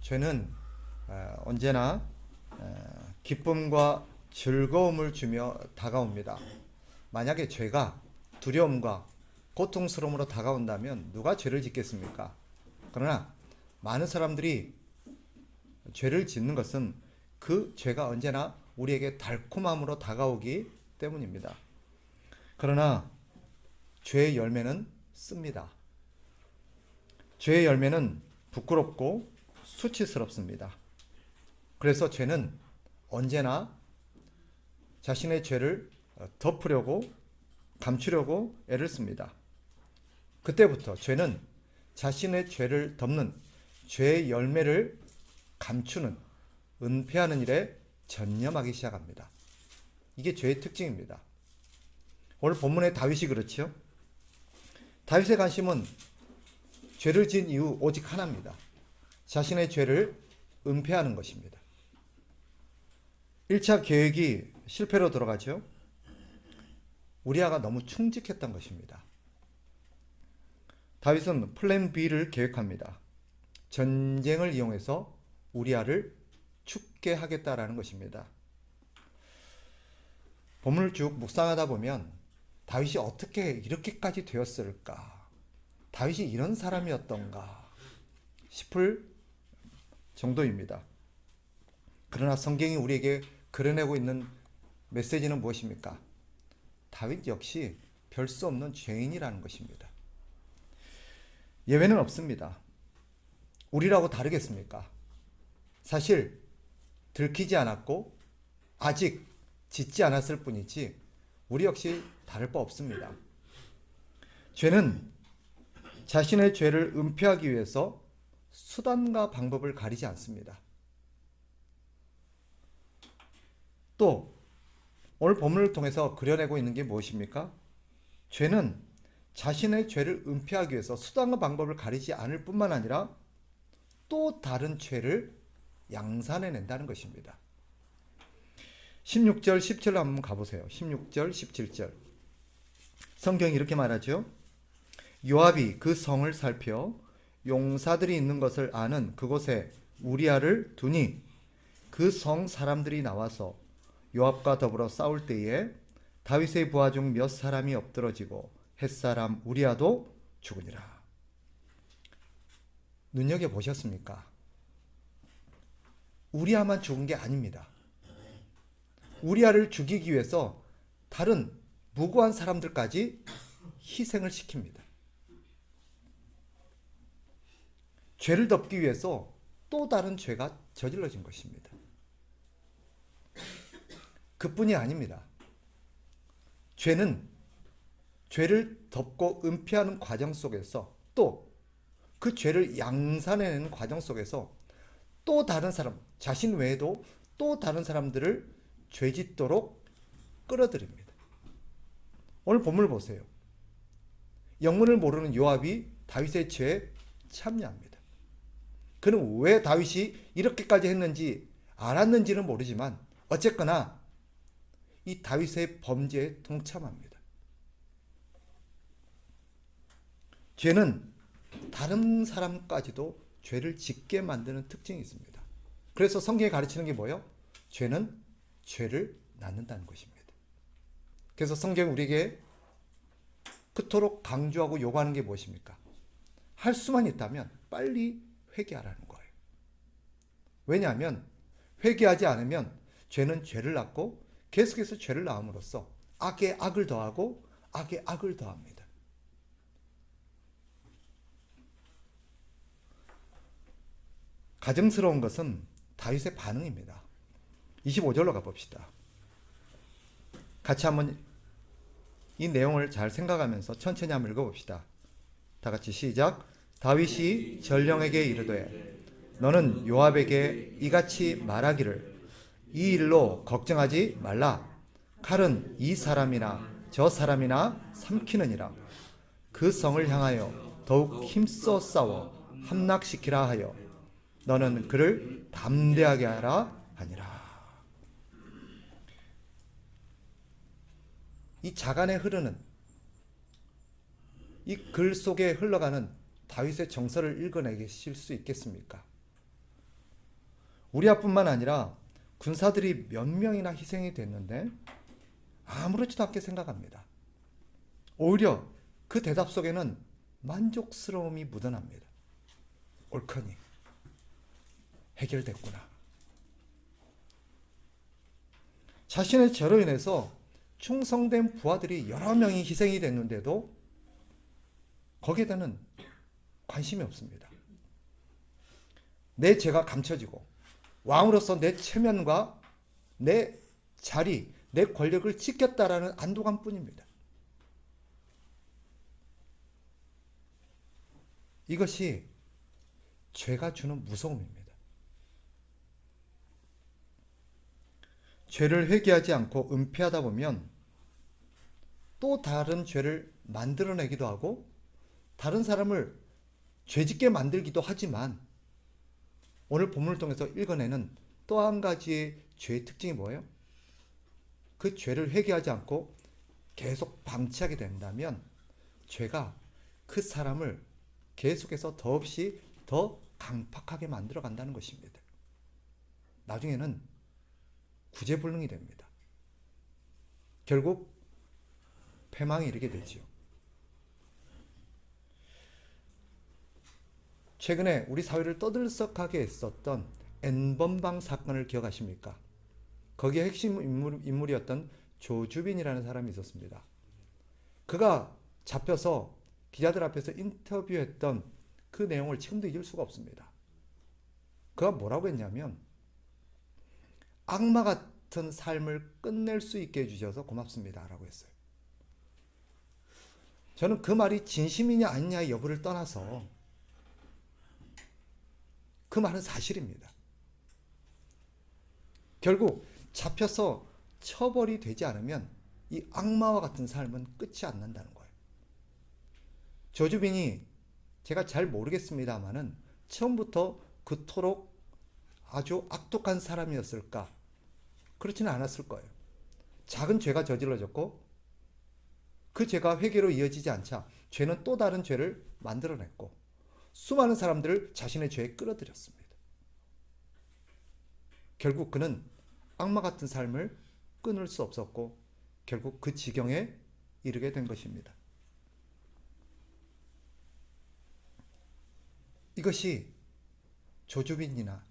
죄는 언제나 기쁨과 즐거움을 주며 다가옵니다. 만약에 죄가 두려움과 고통스러움으로 다가온다면 누가 죄를 짓겠습니까? 그러나 많은 사람들이 죄를 짓는 것은 그 죄가 언제나 우리에게 달콤함으로 다가오기 때문입니다. 그러나 죄의 열매는 씁니다. 죄의 열매는 부끄럽고 수치스럽습니다. 그래서 죄는 언제나 자신의 죄를 덮으려고 감추려고 애를 씁니다. 그때부터 죄는 자신의 죄를 덮는 죄의 열매를 감추는 은폐하는 일에 전념하기 시작합니다. 이게 죄의 특징입니다. 오늘 본문의 다윗이 그렇지요. 다윗의 관심은 죄를 지은 이유 오직 하나입니다. 자신의 죄를 은폐하는 것입니다. 1차 계획이 실패로 돌아가죠. 우리아가 너무 충직했던 것입니다. 다윗은 플랜 B를 계획합니다. 전쟁을 이용해서 우리아를 죽게 하겠다라는 것입니다. 본문을 쭉 묵상하다 보면 다윗이 어떻게 이렇게까지 되었을까? 다윗이 이런 사람이었던가 싶을 정도입니다. 그러나 성경이 우리에게 그려내고 있는 메시지는 무엇입니까? 다윗 역시 별 수 없는 죄인이라는 것입니다. 예외는 없습니다. 우리라고 다르겠습니까? 사실 들키지 않았고 아직 짓지 않았을 뿐이지 우리 역시 다를 바 없습니다. 죄는 자신의 죄를 은폐하기 위해서 수단과 방법을 가리지 않습니다. 또 오늘 본문을 통해서 그려내고 있는 게 무엇입니까? 죄는 자신의 죄를 은폐하기 위해서 수단과 방법을 가리지 않을 뿐만 아니라 또 다른 죄를 양산해낸다는 것입니다. 16절, 17절 한번 가보세요. 16절, 17절. 성경이 이렇게 말하죠. 요압이 그 성을 살펴 용사들이 있는 것을 아는 그곳에 우리아를 두니 그 성 사람들이 나와서 요압과 더불어 싸울 때에 다윗의 부하 중 몇 사람이 엎드러지고 햇사람 우리아도 죽으니라. 눈여겨보셨습니까? 우리아만 죽은 게 아닙니다. 우리아를 죽이기 위해서 다른 무고한 사람들까지 희생을 시킵니다. 죄를 덮기 위해서 또 다른 죄가 저질러진 것입니다. 그뿐이 아닙니다. 죄는 죄를 덮고 은폐하는 과정 속에서 또 그 죄를 양산해내는 과정 속에서 또 다른 사람, 자신 외에도 또 다른 사람들을 죄짓도록 끌어들입니다. 오늘 본문을 보세요. 영문을 모르는 요압이 다윗의 죄에 참여합니다. 그는 왜 다윗이 이렇게까지 했는지 알았는지는 모르지만 어쨌거나 이 다윗의 범죄에 동참합니다. 죄는 다른 사람까지도 죄를 짓게 만드는 특징이 있습니다. 그래서 성경이 가르치는 게 뭐예요? 죄는 죄를 낳는다는 것입니다. 그래서 성경이 우리에게 그토록 강조하고 요구하는 게 무엇입니까? 할 수만 있다면 빨리 회개하라는 거예요. 왜냐하면 회개하지 않으면 죄는 죄를 낳고 계속해서 죄를 낳음으로써 악에 악을 더하고 악에 악을 더합니다. 가증스러운 것은 다윗의 반응입니다. 25절로 가봅시다. 같이 한번 이 내용을 잘 생각하면서 천천히 한번 읽어봅시다. 다 같이 시작. 다윗이 전령에게 이르되 너는 요압에게 이같이 말하기를 이 일로 걱정하지 말라. 칼은 이 사람이나 저 사람이나 삼키느니라. 그 성을 향하여 더욱 힘써 싸워 함락시키라 하여 너는 그를 담대하게 하라 하니라. 이 자간에 흐르는 이 글 속에 흘러가는 다윗의 정서를 읽어내실 수 있겠습니까? 우리아뿐만 아니라 군사들이 몇 명이나 희생이 됐는데 아무렇지도 않게 생각합니다. 오히려 그 대답 속에는 만족스러움이 묻어납니다. 옳거니 해결됐구나. 자신의 죄로 인해서 충성된 부하들이 여러 명이 희생이 됐는데도 거기에 대한 관심이 없습니다. 내 죄가 감춰지고 왕으로서 내 체면과 내 자리, 내 권력을 지켰다라는 안도감뿐입니다. 이것이 죄가 주는 무서움입니다. 죄를 회개하지 않고 은폐하다 보면 또 다른 죄를 만들어내기도 하고 다른 사람을 죄짓게 만들기도 하지만 오늘 본문을 통해서 읽어내는 또 한 가지의 죄의 특징이 뭐예요? 그 죄를 회개하지 않고 계속 방치하게 된다면 죄가 그 사람을 계속해서 더없이 더 강팍하게 만들어 간다는 것입니다. 나중에는 구제불능이 됩니다. 결국 패망에 이르게 되지요. 최근에 우리 사회를 떠들썩하게 했었던 N번방 사건을 기억하십니까? 거기에 핵심 인물이었던 조주빈이라는 사람이 있었습니다. 그가 잡혀서 기자들 앞에서 인터뷰했던 그 내용을 지금도 잊을 수가 없습니다. 그가 뭐라고 했냐면 악마 같은 삶을 끝낼 수 있게 해주셔서 고맙습니다 라고 했어요. 저는 그 말이 진심이냐 아니냐의 여부를 떠나서 그 말은 사실입니다. 결국 잡혀서 처벌이 되지 않으면 이 악마와 같은 삶은 끝이 안 난다는 거예요. 조주빈이 제가 잘 모르겠습니다만은 처음부터 그토록 아주 악독한 사람이었을까? 그렇지는 않았을 거예요. 작은 죄가 저질러졌고 그 죄가 회개로 이어지지 않자 죄는 또 다른 죄를 만들어냈고 수많은 사람들을 자신의 죄에 끌어들였습니다. 결국 그는 악마 같은 삶을 끊을 수 없었고 결국 그 지경에 이르게 된 것입니다. 이것이 조주빈이나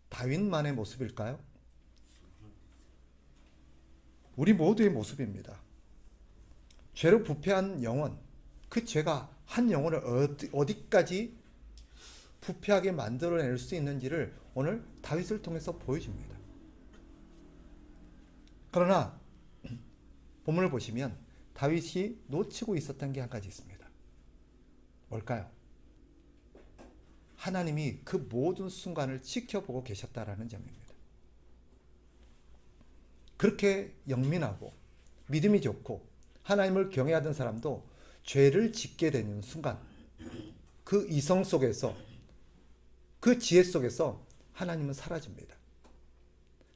다윗만의 모습일까요? 우리 모두의 모습입니다. 죄로 부패한 영혼, 그 죄가 한 영혼을 어디까지 부패하게 만들어낼 수 있는지를 오늘 다윗을 통해서 보여줍니다. 그러나 본문을 보시면 다윗이 놓치고 있었던 게 한 가지 있습니다. 뭘까요? 하나님이 그 모든 순간을 지켜보고 계셨다라는 점입니다. 그렇게 영민하고 믿음이 좋고 하나님을 경외하던 사람도 죄를 짓게 되는 순간 그 이성 속에서 그 지혜 속에서 하나님은 사라집니다.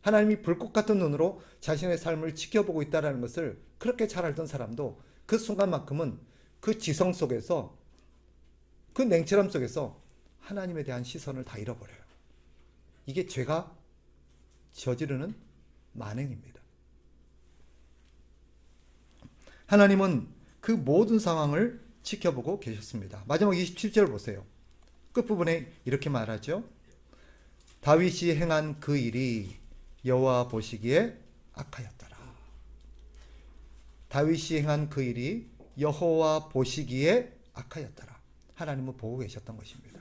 하나님이 불꽃 같은 눈으로 자신의 삶을 지켜보고 있다는 것을 그렇게 잘 알던 사람도 그 순간만큼은 그 지성 속에서 그 냉철함 속에서 하나님에 대한 시선을 다 잃어버려요. 이게 죄가 저지르는 만행입니다. 하나님은 그 모든 상황을 지켜보고 계셨습니다. 마지막 27절 보세요. 끝부분에 이렇게 말하죠. 다윗이 행한 그 일이 여호와 보시기에 악하였더라. 다윗이 행한 그 일이 여호와 보시기에 악하였더라. 하나님은 보고 계셨던 것입니다.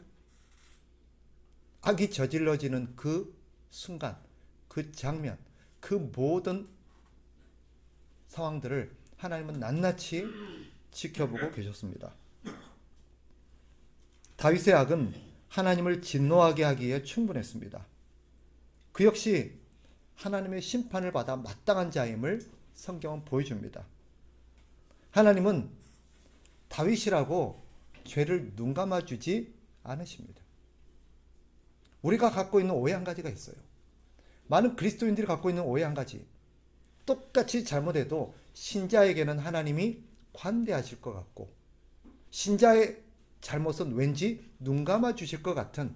악이 저질러지는 그 순간, 그 장면, 그 모든 상황들을 하나님은 낱낱이 지켜보고 계셨습니다. 다윗의 악은 하나님을 진노하게 하기에 충분했습니다. 그 역시 하나님의 심판을 받아 마땅한 자임을 성경은 보여줍니다. 하나님은 다윗이라고 죄를 눈감아주지 않으십니다. 우리가 갖고 있는 오해 한 가지가 있어요. 많은 그리스도인들이 갖고 있는 오해 한 가지. 똑같이 잘못해도 신자에게는 하나님이 관대하실 것 같고 신자의 잘못은 왠지 눈감아 주실 것 같은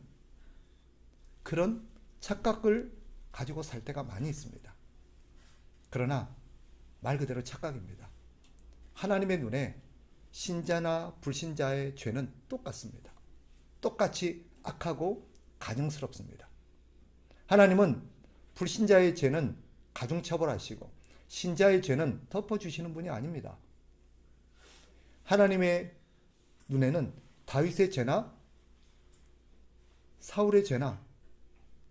그런 착각을 가지고 살 때가 많이 있습니다. 그러나 말 그대로 착각입니다. 하나님의 눈에 신자나 불신자의 죄는 똑같습니다. 똑같이 악하고 가증스럽습니다. 하나님은 불신자의 죄는 가중처벌하시고 신자의 죄는 덮어주시는 분이 아닙니다. 하나님의 눈에는 다윗의 죄나 사울의 죄나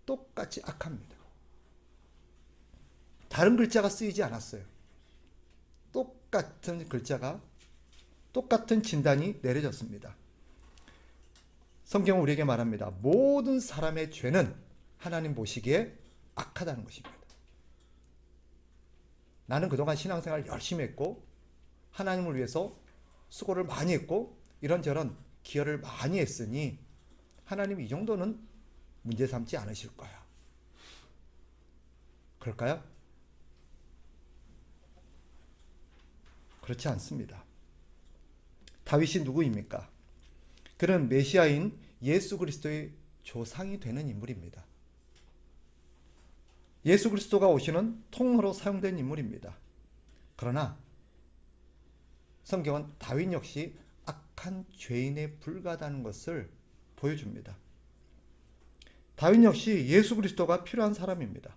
똑같이 악합니다. 다른 글자가 쓰이지 않았어요. 똑같은 글자가, 똑같은 진단이 내려졌습니다. 성경은 우리에게 말합니다. 모든 사람의 죄는 하나님 보시기에 악하다는 것입니다. 나는 그동안 신앙생활 열심히 했고 하나님을 위해서 수고를 많이 했고 이런저런 기여를 많이 했으니 하나님 이 정도는 문제 삼지 않으실 거야. 그럴까요? 그렇지 않습니다. 다윗이 누구입니까? 그는 메시아인 예수 그리스도의 조상이 되는 인물입니다. 예수 그리스도가 오시는 통로로 사용된 인물입니다. 그러나 성경은 다윗 역시 악한 죄인에 불과하다는 것을 보여줍니다. 다윗 역시 예수 그리스도가 필요한 사람입니다.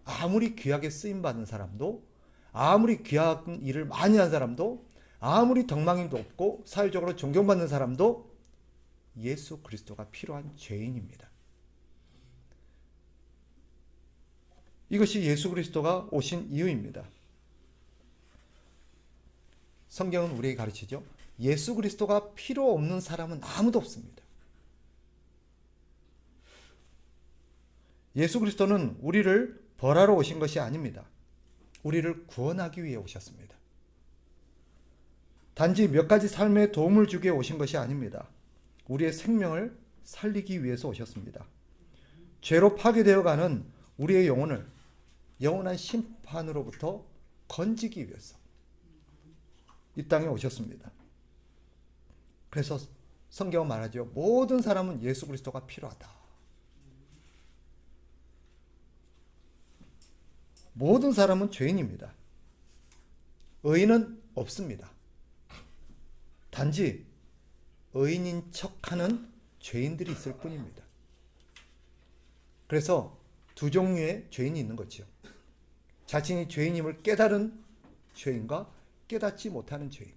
아무리 귀하게 쓰임받은 사람도, 아무리 귀한 일을 많이 한 사람도, 아무리 덕망이 높고 사회적으로 존경받는 사람도 예수 그리스도가 필요한 죄인입니다. 이것이 예수 그리스도가 오신 이유입니다. 성경은 우리에게 가르치죠. 예수 그리스도가 필요 없는 사람은 아무도 없습니다. 예수 그리스도는 우리를 벌하러 오신 것이 아닙니다. 우리를 구원하기 위해 오셨습니다. 단지 몇 가지 삶에 도움을 주기 위해 오신 것이 아닙니다. 우리의 생명을 살리기 위해서 오셨습니다. 죄로 파괴되어가는 우리의 영혼을 영원한 심판으로부터 건지기 위해서 이 땅에 오셨습니다. 그래서 성경은 말하죠. 모든 사람은 예수 그리스도가 필요하다. 모든 사람은 죄인입니다. 의인은 없습니다. 단지 의인인 척하는 죄인들이 있을 뿐입니다. 그래서 두 종류의 죄인이 있는 거죠. 자신이 죄인임을 깨달은 죄인과 깨닫지 못하는 죄인.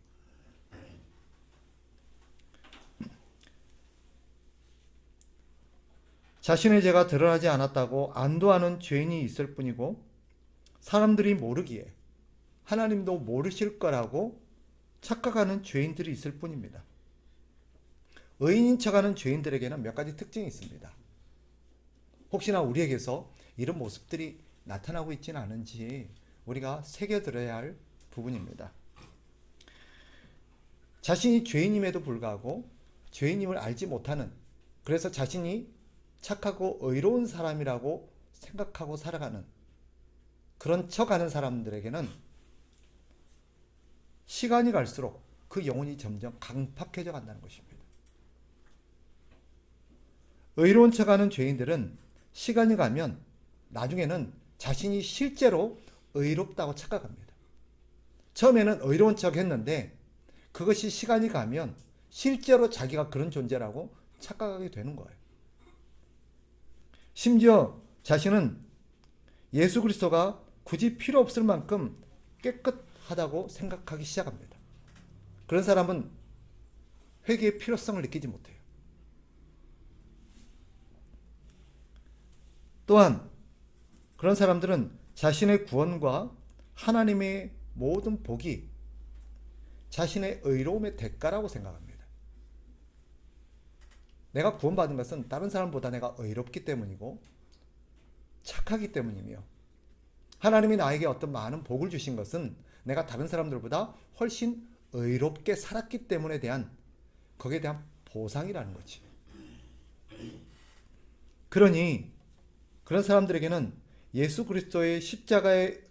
자신의 죄가 드러나지 않았다고 안도하는 죄인이 있을 뿐이고 사람들이 모르기에 하나님도 모르실 거라고 착각하는 죄인들이 있을 뿐입니다. 의인인 척하는 죄인들에게는 몇 가지 특징이 있습니다. 혹시나 우리에게서 이런 모습들이 나타나고 있지는 않은지 우리가 새겨들어야 할 부분입니다. 자신이 죄인임에도 불구하고 죄인임을 알지 못하는, 그래서 자신이 착하고 의로운 사람이라고 생각하고 살아가는 그런 척하는 사람들에게는 시간이 갈수록 그 영혼이 점점 강팍해져 간다는 것입니다. 의로운 척하는 죄인들은 시간이 가면 나중에는 자신이 실제로 의롭다고 착각합니다. 처음에는 의로운 척 했는데 그것이 시간이 가면 실제로 자기가 그런 존재라고 착각하게 되는 거예요. 심지어 자신은 예수 그리스도가 굳이 필요 없을 만큼 깨끗하다고 생각하기 시작합니다. 그런 사람은 회개의 필요성을 느끼지 못해요. 또한 그런 사람들은 자신의 구원과 하나님의 모든 복이 자신의 의로움의 대가라고 생각합니다. 내가 구원받은 것은 다른 사람보다 내가 의롭기 때문이고 착하기 때문이며 하나님이 나에게 어떤 많은 복을 주신 것은 내가 다른 사람들보다 훨씬 의롭게 살았기 때문에 대한 거기에 대한 보상이라는 거지. 그러니 그런 사람들에게는 예수 그리스도의 십자가의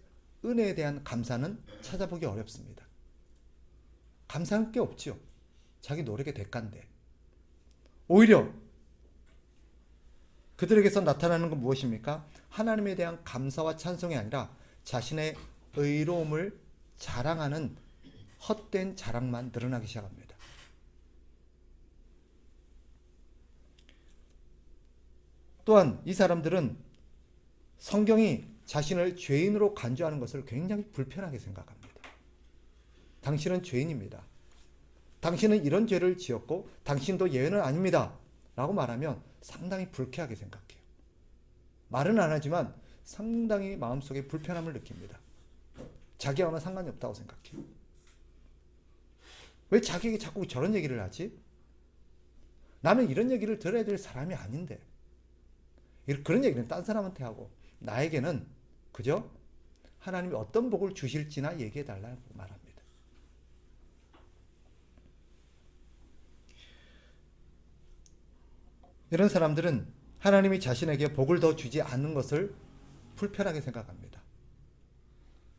은혜에 대한 감사는 찾아보기 어렵습니다. 감사할 게 없지요. 자기 노력의 대가인데. 오히려 그들에게서 나타나는 건 무엇입니까? 하나님에 대한 감사와 찬송이 아니라 자신의 의로움을 자랑하는 헛된 자랑만 늘어나기 시작합니다. 또한 이 사람들은 성경이 자신을 죄인으로 간주하는 것을 굉장히 불편하게 생각합니다. 당신은 죄인입니다. 당신은 이런 죄를 지었고 당신도 예외는 아닙니다. 라고 말하면 상당히 불쾌하게 생각해요. 말은 안 하지만 상당히 마음속에 불편함을 느낍니다. 자기와는 상관이 없다고 생각해요. 왜 자기에게 자꾸 저런 얘기를 하지? 나는 이런 얘기를 들어야 될 사람이 아닌데. 그런 얘기는 딴 사람한테 하고 나에게는 그저 하나님이 어떤 복을 주실지나 얘기해 달라고 말합니다. 이런 사람들은 하나님이 자신에게 복을 더 주지 않는 것을 불편하게 생각합니다.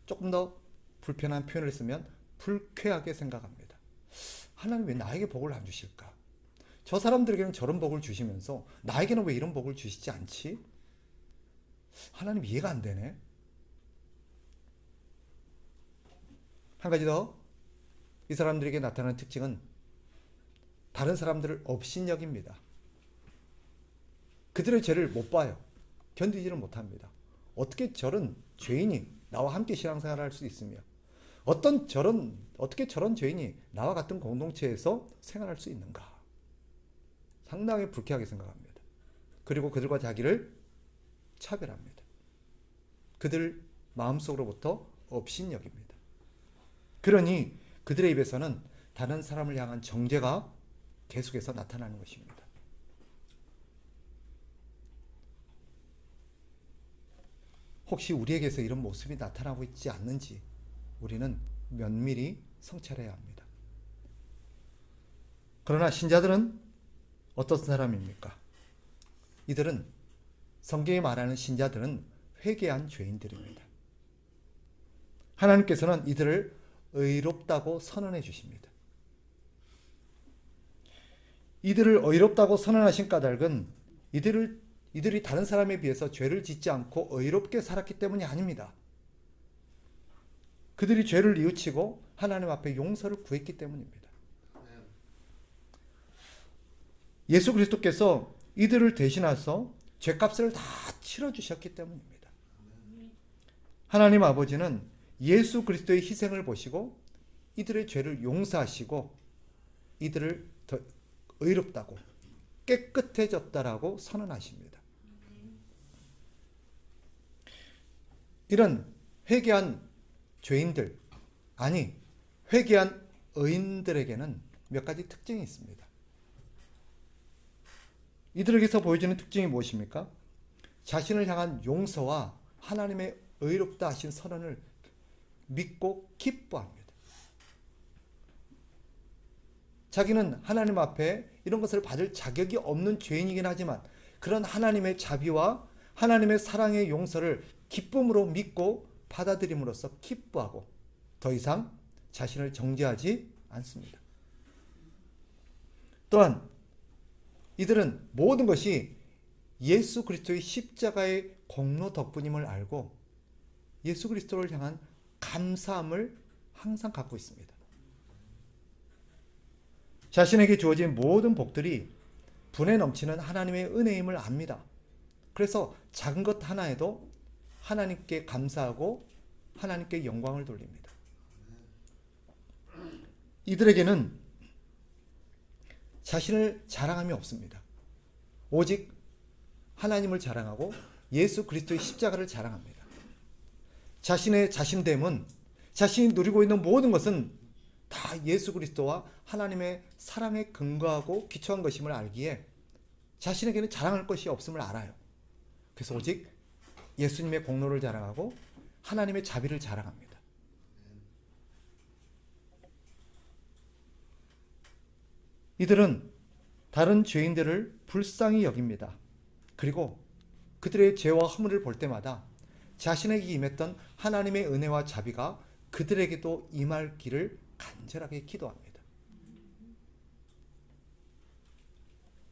조금 더 불편한 표현을 쓰면 불쾌하게 생각합니다. 하나님 왜 나에게 복을 안 주실까? 저 사람들에게는 저런 복을 주시면서 나에게는 왜 이런 복을 주시지 않지? 하나님 이해가 안 되네. 한 가지 더, 이 사람들에게 나타나는 특징은 다른 사람들을 업신여깁니다. 그들의 죄를 못 봐요. 견디지를 못합니다. 어떻게 저런 죄인이 나와 함께 신앙생활을 할 수 있으며 어떻게 저런 죄인이 나와 같은 공동체에서 생활할 수 있는가? 상당히 불쾌하게 생각합니다. 그리고 그들과 자기를 차별합니다. 그들 마음속으로부터 업신여깁니다. 그러니 그들의 입에서는 다른 사람을 향한 정죄가 계속해서 나타나는 것입니다. 혹시 우리에게서 이런 모습이 나타나고 있지 않는지 우리는 면밀히 성찰해야 합니다. 그러나 신자들은 어떤 사람입니까? 이들은, 성경이 말하는 신자들은 회개한 죄인들입니다. 하나님께서는 이들을 의롭다고 선언해 주십니다. 이들을 의롭다고 선언하신 까닭은 이들이 다른 사람에 비해서 죄를 짓지 않고 의롭게 살았기 때문이 아닙니다. 그들이 죄를 뉘우치고 하나님 앞에 용서를 구했기 때문입니다. 예수 그리스도께서 이들을 대신해서 죄값을 다 치러주셨기 때문입니다. 하나님 아버지는 예수 그리스도의 희생을 보시고 이들의 죄를 용서하시고 이들을 더 의롭다고 깨끗해졌다라고 선언하십니다. 이런 회개한 죄인들, 아니 회개한 의인들에게는 몇 가지 특징이 있습니다. 이들에게서 보여지는 특징이 무엇입니까? 자신을 향한 용서와 하나님의 의롭다 하신 선언을 믿고 기뻐합니다. 자기는 하나님 앞에 이런 것을 받을 자격이 없는 죄인이긴 하지만 그런 하나님의 자비와 하나님의 사랑의 용서를 기쁨으로 믿고 받아들임으로써 기뻐하고 더 이상 자신을 정죄하지 않습니다. 또한 이들은 모든 것이 예수 그리스도의 십자가의 공로 덕분임을 알고 예수 그리스도를 향한 감사함을 항상 갖고 있습니다. 자신에게 주어진 모든 복들이 분에 넘치는 하나님의 은혜임을 압니다. 그래서 작은 것 하나에도 하나님께 감사하고 하나님께 영광을 돌립니다. 이들에게는 자신을 자랑함이 없습니다. 오직 하나님을 자랑하고 예수 그리스도의 십자가를 자랑합니다. 자신의 자신됨은, 자신이 누리고 있는 모든 것은 다 예수 그리스도와 하나님의 사랑에 근거하고 기초한 것임을 알기에 자신에게는 자랑할 것이 없음을 알아요. 그래서 오직 예수님의 공로를 자랑하고 하나님의 자비를 자랑합니다. 이들은 다른 죄인들을 불쌍히 여깁니다. 그리고 그들의 죄와 허물을 볼 때마다 자신에게 임했던 하나님의 은혜와 자비가 그들에게도 임하기를 간절하게 기도합니다.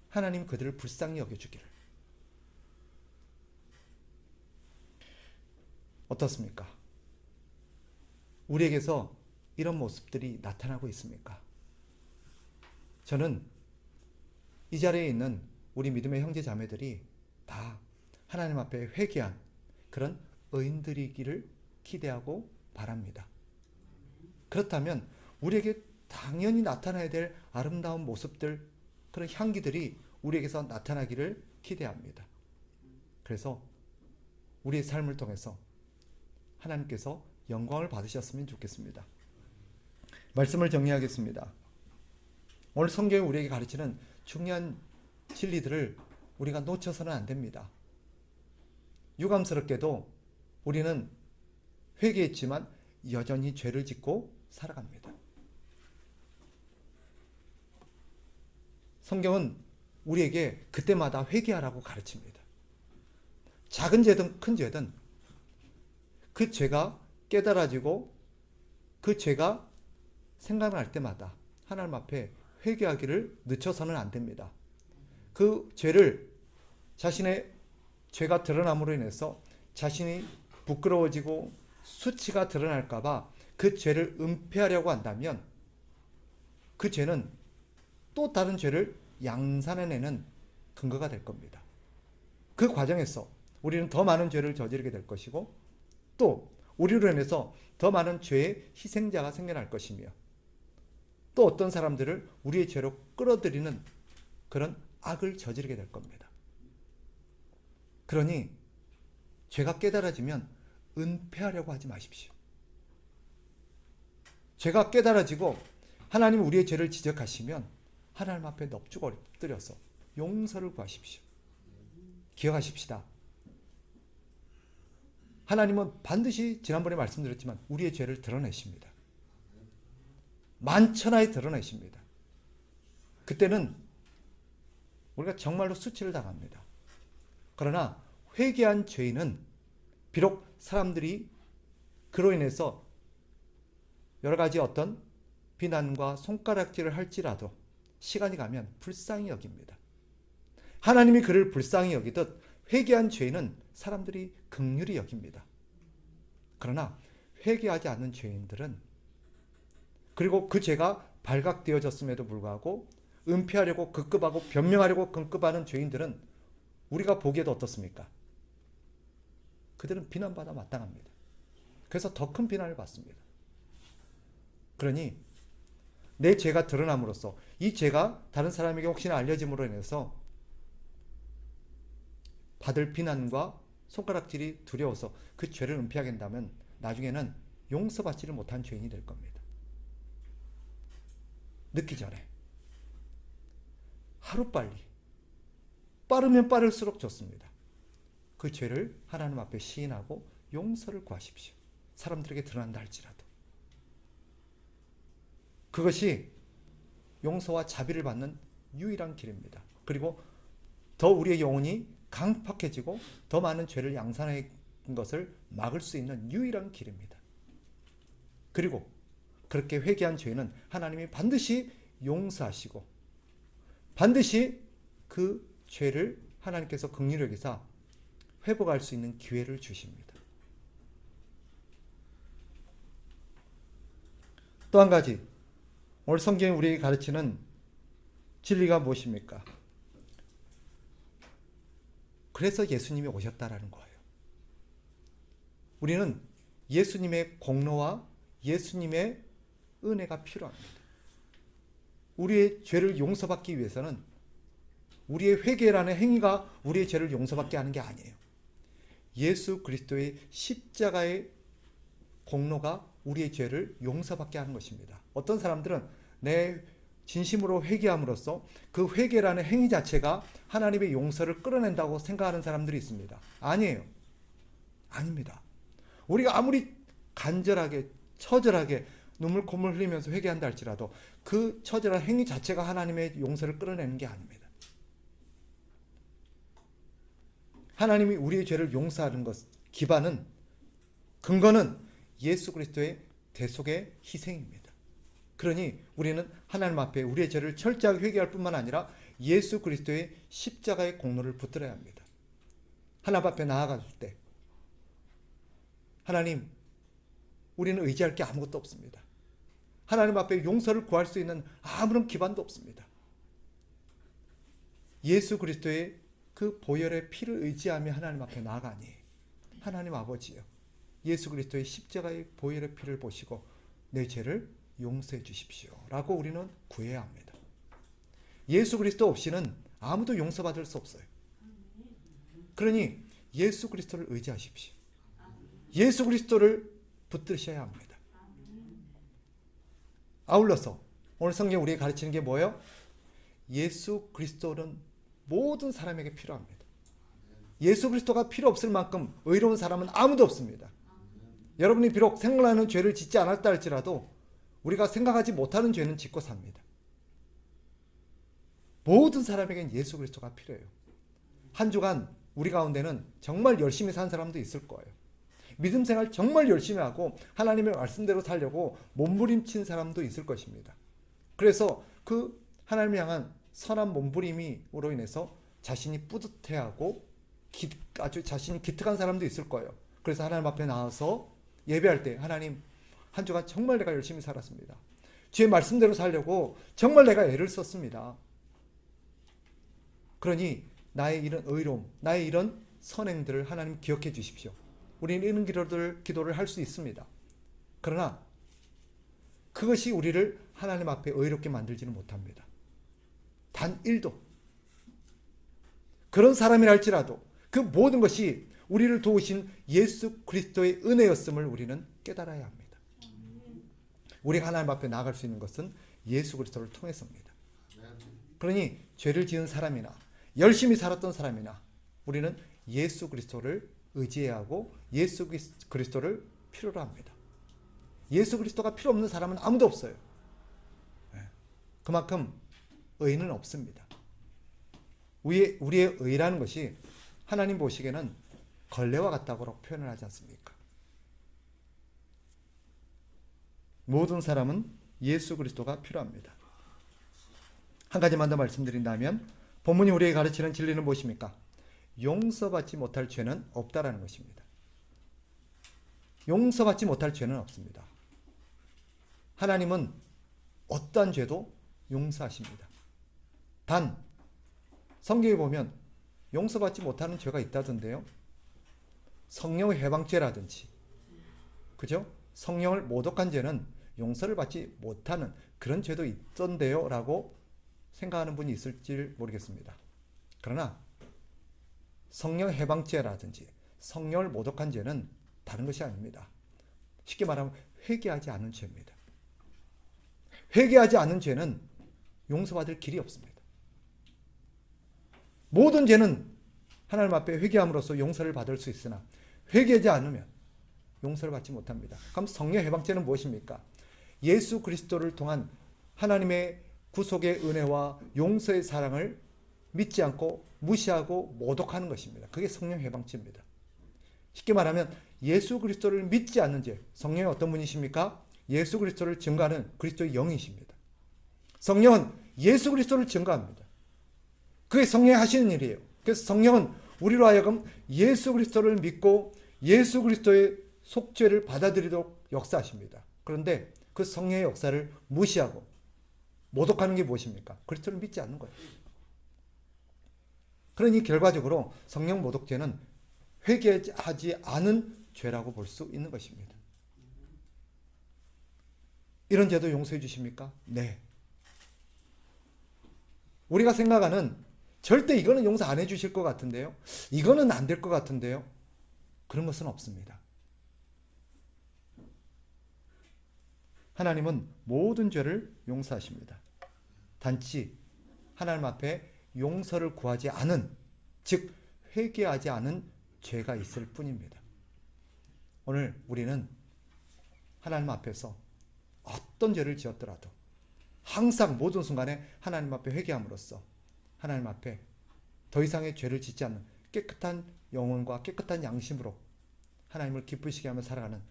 하나님 그들을 불쌍히 여겨주기를. 어떻습니까? 우리에게서 이런 모습들이 나타나고 있습니까? 저는 이 자리에 있는 우리 믿음의 형제 자매들이 다 하나님 앞에 회개한 그런 의인들이기를 기대하고 바랍니다. 그렇다면 우리에게 당연히 나타나야 될 아름다운 모습들, 그런 향기들이 우리에게서 나타나기를 기대합니다. 그래서 우리의 삶을 통해서 하나님께서 영광을 받으셨으면 좋겠습니다. 말씀을 정리하겠습니다. 오늘 성경이 우리에게 가르치는 중요한 진리들을 우리가 놓쳐서는 안 됩니다. 유감스럽게도 우리는 회개했지만 여전히 죄를 짓고 살아갑니다. 성경은 우리에게 그때마다 회개하라고 가르칩니다. 작은 죄든 큰 죄든 그 죄가 깨달아지고 그 죄가 생각날 때마다 하나님 앞에 회개하기를 늦춰서는 안 됩니다. 그 죄를 자신의 죄가 드러남으로 인해서 자신이 부끄러워지고 수치가 드러날까봐 그 죄를 은폐하려고 한다면 그 죄는 또 다른 죄를 양산해내는 근거가 될 겁니다. 그 과정에서 우리는 더 많은 죄를 저지르게 될 것이고 또 우리로 인해서 더 많은 죄의 희생자가 생겨날 것이며 또 어떤 사람들을 우리의 죄로 끌어들이는 그런 악을 저지르게 될 겁니다. 그러니 죄가 깨달아지면 은폐하려고 하지 마십시오. 죄가 깨달아지고 하나님 우리의 죄를 지적하시면 하나님 앞에 넙죽 엎드려서 용서를 구하십시오. 기억하십시다. 하나님은 반드시 지난번에 말씀드렸지만 우리의 죄를 드러내십니다. 만천하에 드러내십니다. 그때는 우리가 정말로 수치를 당합니다. 그러나 회개한 죄인은 비록 사람들이 그로 인해서 여러 가지 어떤 비난과 손가락질을 할지라도 시간이 가면 불쌍히 여깁니다. 하나님이 그를 불쌍히 여기듯 회개한 죄인은 사람들이 긍휼히 여깁니다. 그러나 회개하지 않는 죄인들은 그리고 그 죄가 발각되어졌음에도 불구하고 은폐하려고 급급하고 변명하려고 급급하는 죄인들은 우리가 보기에도 어떻습니까? 그들은 비난받아 마땅합니다. 그래서 더 큰 비난을 받습니다. 그러니 내 죄가 드러남으로써 이 죄가 다른 사람에게 혹시나 알려짐으로 인해서 받을 비난과 손가락질이 두려워서 그 죄를 은폐하게 된다면 나중에는 용서받지를 못한 죄인이 될 겁니다. 늦기 전에 하루빨리 빠르면 빠를수록 좋습니다. 그 죄를 하나님 앞에 시인하고 용서를 구하십시오. 사람들에게 드러난다 할지라도. 그것이 용서와 자비를 받는 유일한 길입니다. 그리고 더 우리의 영혼이 강팍해지고 더 많은 죄를 양산하는 것을 막을 수 있는 유일한 길입니다. 그리고 그렇게 회개한 죄는 하나님이 반드시 용서하시고 반드시 그 죄를 하나님께서 긍휼히 여기사 회복할 수 있는 기회를 주십니다. 또 한 가지 오늘 성경이 우리에게 가르치는 진리가 무엇입니까? 그래서 예수님이 오셨다라는 거예요. 우리는 예수님의 공로와 예수님의 은혜가 필요합니다. 우리의 죄를 용서받기 위해서는 우리의 회개라는 행위가 우리의 죄를 용서받게 하는 게 아니에요. 예수 그리스도의 십자가의 공로가 우리의 죄를 용서받게 하는 것입니다. 어떤 사람들은 내 진심으로 회개함으로써 그 회개라는 행위 자체가 하나님의 용서를 끌어낸다고 생각하는 사람들이 있습니다. 아니에요. 아닙니다. 우리가 아무리 간절하게 처절하게 눈물 콧물 흘리면서 회개한다 할지라도 그 처절한 행위 자체가 하나님의 용서를 끌어내는 게 아닙니다. 하나님이 우리의 죄를 용서하는 것 기반은 근거는 예수 그리스도의 대속의 희생입니다. 그러니 우리는 하나님 앞에 우리의 죄를 철저하게 회개할 뿐만 아니라 예수 그리스도의 십자가의 공로를 붙들어야 합니다. 하나님 앞에 나아갈 때 하나님, 우리는 의지할 게 아무것도 없습니다. 하나님 앞에 용서를 구할 수 있는 아무런 기반도 없습니다. 예수 그리스도의 그 보혈의 피를 의지하며 하나님 앞에 나아가니, 하나님 아버지요, 예수 그리스도의 십자가의 보혈의 피를 보시고 내 죄를 용서해 주십시오 라고 우리는 구해야 합니다. 예수 그리스도 없이는 아무도 용서받을 수 없어요. 그러니 예수 그리스도를 의지하십시오. 예수 그리스도를 붙드셔야 합니다. 아울러서 오늘 성경 우리에게 가르치는 게 뭐예요? 예수 그리스도는 모든 사람에게 필요합니다. 예수 그리스도가 필요 없을 만큼 의로운 사람은 아무도 없습니다. 여러분이 비록 생각나는 죄를 짓지 않았다 할지라도 우리가 생각하지 못하는 죄는 짓고 삽니다. 모든 사람에겐 예수 그리스도가 필요해요. 한 주간 우리 가운데는 정말 열심히 산 사람도 있을 거예요. 믿음 생활 정말 열심히 하고 하나님의 말씀대로 살려고 몸부림친 사람도 있을 것입니다. 그래서 그 하나님을 향한 선한 몸부림으로 인해서 자신이 뿌듯해하고 아주 자신이 기특한 사람도 있을 거예요. 그래서 하나님 앞에 나와서 예배할 때, 하나님, 한 주간 정말 내가 열심히 살았습니다. 주의 말씀대로 살려고 정말 내가 애를 썼습니다. 그러니 나의 이런 의로움, 나의 이런 선행들을 하나님 기억해 주십시오. 우리는 이런 기도를 할 수 있습니다. 그러나 그것이 우리를 하나님 앞에 의롭게 만들지는 못합니다. 단 1도. 그런 사람이라 할지라도 그 모든 것이 우리를 도우신 예수 그리스도의 은혜였음을 우리는 깨달아야 합니다. 우리가 하나님 앞에 나아갈 수 있는 것은 예수 그리스도를 통해서입니다. 그러니 죄를 지은 사람이나 열심히 살았던 사람이나 우리는 예수 그리스도를 의지해야 하고 예수 그리스도를 필요로 합니다. 예수 그리스도가 필요 없는 사람은 아무도 없어요. 그만큼 의는 없습니다. 우리의 의라는 것이 하나님 보시기에는 걸레와 같다고 표현을 하지 않습니까? 모든 사람은 예수 그리스도가 필요합니다. 한 가지만 더 말씀드린다면 본문이 우리에게 가르치는 진리는 무엇입니까? 용서받지 못할 죄는 없다라는 것입니다. 용서받지 못할 죄는 없습니다. 하나님은 어떠한 죄도 용서하십니다. 단 성경에 보면 용서받지 못하는 죄가 있다던데요. 성령 회방죄라든지, 그죠? 성령을 모독한 죄는 용서를 받지 못하는 그런 죄도 있던데요 라고 생각하는 분이 있을지 모르겠습니다. 그러나 성령 해방죄라든지 성령을 모독한 죄는 다른 것이 아닙니다. 쉽게 말하면 회개하지 않은 죄입니다. 회개하지 않은 죄는 용서받을 길이 없습니다. 모든 죄는 하나님 앞에 회개함으로써 용서를 받을 수 있으나 회개하지 않으면 용서를 받지 못합니다. 그럼 성령 해방죄는 무엇입니까? 예수 그리스도를 통한 하나님의 구속의 은혜와 용서의 사랑을 믿지 않고 무시하고 모독하는 것입니다. 그게 성령 해방죄입니다. 쉽게 말하면 예수 그리스도를 믿지 않는 죄, 성령이 어떤 분이십니까? 예수 그리스도를 증거하는 그리스도의 영이십니다. 성령은 예수 그리스도를 증거합니다. 그게 성령이 하시는 일이에요. 그래서 성령은 우리로 하여금 예수 그리스도를 믿고 예수 그리스도의 속죄를 받아들이도록 역사하십니다. 그런데 그 성령의 역사를 무시하고 모독하는 게 무엇입니까? 그리스도를 믿지 않는 거예요. 그러니 결과적으로 성령 모독죄는 회개하지 않은 죄라고 볼 수 있는 것입니다. 이런 죄도 용서해 주십니까? 네. 우리가 생각하는 절대 이거는 용서 안 해주실 것 같은데요. 이거는 안 될 것 같은데요. 그런 것은 없습니다. 하나님은 모든 죄를 용서하십니다. 단지 하나님 앞에 용서를 구하지 않은, 즉 회개하지 않은 죄가 있을 뿐입니다. 오늘 우리는 하나님 앞에서 어떤 죄를 지었더라도 항상 모든 순간에 하나님 앞에 회개함으로써 하나님 앞에 더 이상의 죄를 짓지 않는 깨끗한 영혼과 깨끗한 양심으로 하나님을 기쁘시게 하며 살아가는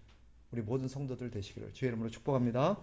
우리 모든 성도들 되시기를 주의 이름으로 축복합니다.